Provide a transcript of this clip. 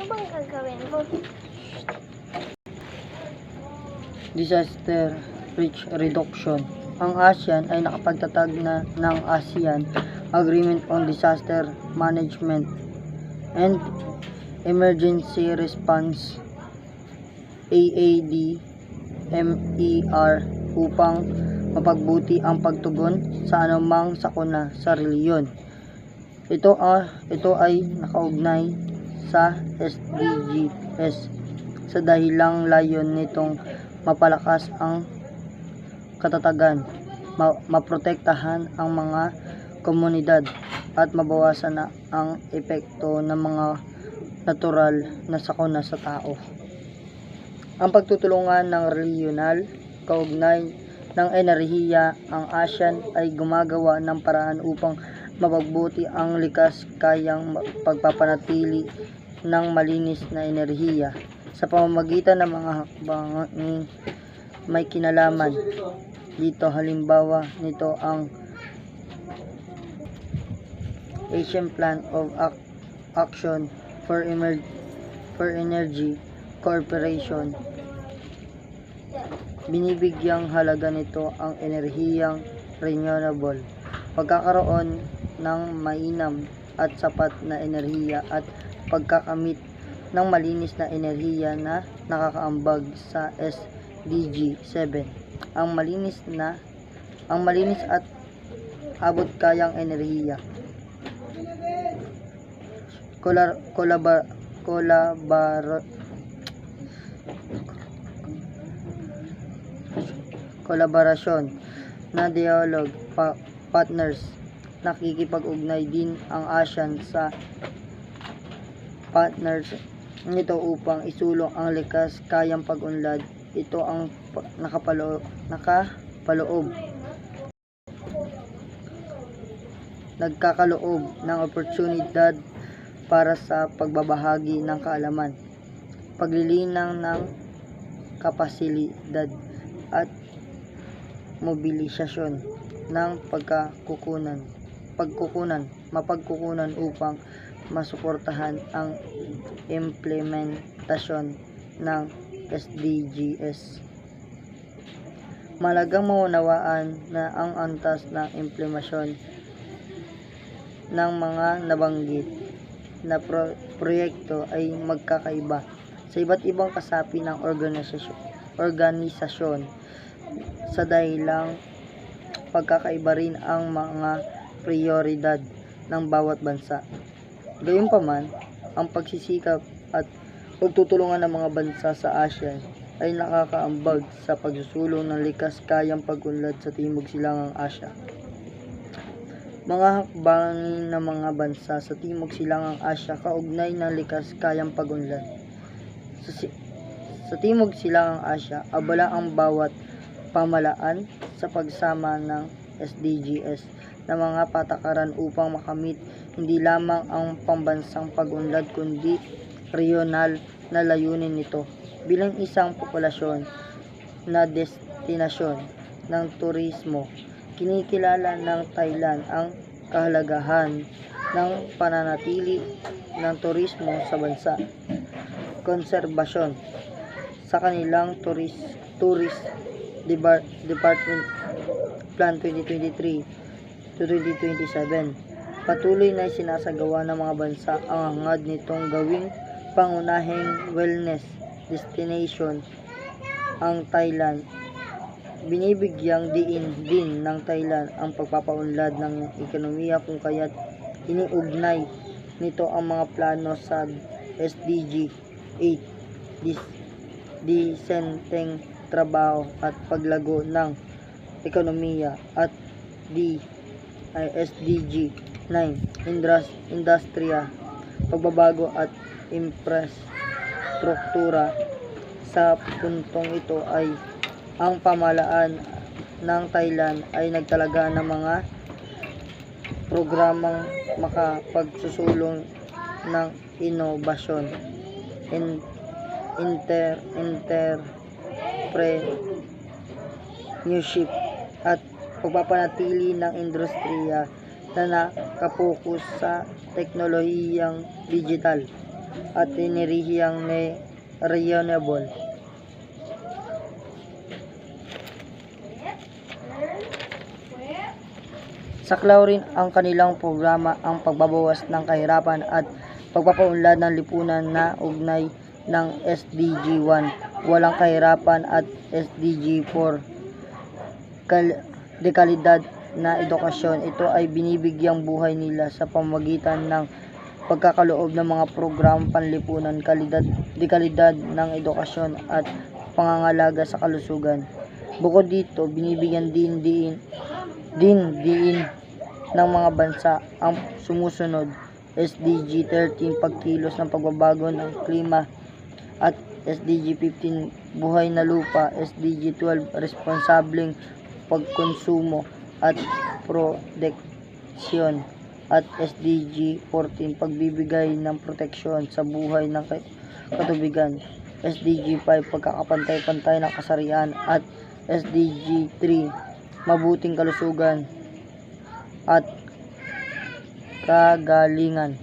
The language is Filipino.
bang gagawin mo? Disaster Risk Reduction. Ang ASEAN ay nakapagtatag ng ASEAN Agreement on Disaster Management and Emergency Response AADMER upang mapagbuti ang pagtugon sa anumang sakuna sa reliyon. Ito ay nakaugnay sa SDGs sa dahilang layon nitong mapalakas ang katatagan, maprotektahan ang mga komunidad at mabawasan na ang epekto ng mga natural na sakuna sa tao. Ang pagtutulungan ng regional kaugnay ng enerhiya, ang ASEAN ay gumagawa ng paraan upang mapagbuti ang likas kayang pagpapanatili ng malinis na enerhiya sa pamamagitan ng mga hakbanging may kinalaman dito. Halimbawa nito ang Asian Plan of Action for Energy Corporation. Binibigyang halaga nito ang enerhiyang renewable, pagkakaroon ng mainam at sapat na enerhiya at pagkakamit ng malinis na enerhiya na nakakaambag sa SDG 7. Ang malinis at abot kayang enerhiya. Kolaborasyon na dialogue partners. Nakikipag-ugnay din ang ASEAN sa partners nito upang isulong ang likas kayang pag-unlad. Ito ang nagkakaloob ng oportunidad para sa pagbabahagi ng kaalaman, paglilinang ng kapasilidad at mobilisasyon ng mapagkukunan upang masuportahan ang implementasyon ng SDGs. Malagang maunawaan na ang antas ng implementasyon ng mga nabanggit na proyekto ay magkakaiba sa iba't ibang kasapi ng organisasyon sa dahilang pagkakaiba rin ang mga prioridad ng bawat bansa. Gayunpaman, ang pagsisikap at pagtutulungan ng mga bansa sa ASEAN ay nakakaambag sa pagsusulong ng likas kayang pag-unlad sa Timog Silangang Asya. Mga hakbangin ng mga bansa sa Timog Silangang Asya kaugnay ng likas kayang pag-unlad. Sa Timog Silangang Asya, abala ang bawat pamalaan sa pagsama ng SDGs na mga patakaran upang makamit hindi lamang ang pambansang pag-unlad kundi regional na layunin nito. Bilang isang populasyon na destinasyon ng turismo, kinikilala ng Thailand ang kahalagahan ng pananatili ng turismo sa bansa. Konserbasyon sa kanilang tourist Department Plan 2023 to 2027. Patuloy na sinasagawa ng mga bansa ang hangad nitong gawing pangunahing wellness destination ang Thailand. Binibigyang diin din ng Thailand ang pagpapaunlad ng ekonomiya kung kaya't iniugnay nito ang mga plano sa SDG 8, disenteng trabaho at paglago ng ekonomiya, at SDG 9, industriya, pagbabago at infrastruktura. Sa puntong ito ay ang pamahalaan ng Thailand ay nagtalaga ng mga programang makapagsusulong ng inobasyon, entrepreneurship at pagpapanatili ng industriya na nakapokus sa teknolohiyang digital. at enerhiyang renewable. Saklaw rin ang kanilang programa ang pagbabawas ng kahirapan at pagpapaunlad ng lipunan na ugnay ng SDG 1, walang kahirapan, at SDG 4, dekalidad na edukasyon. Ito ay binibigyang buhay nila sa pamamagitan ng pagkakaloob ng mga program panlipunan, dekalidad ng edukasyon at pangangalaga sa kalusugan. Bukod dito, binibigyan din ng mga bansa ang sumusunod: SDG 13, pagkilos ng pagbabago ng klima, at SDG 15, buhay na lupa, SDG 12, responsableng pagkonsumo at proteksyon, at SDG 14, pagbibigay ng proteksyon sa buhay ng katubigan, SDG 5, pagkakapantay-pantay ng kasarian, at SDG 3, mabuting kalusugan at kagalingan.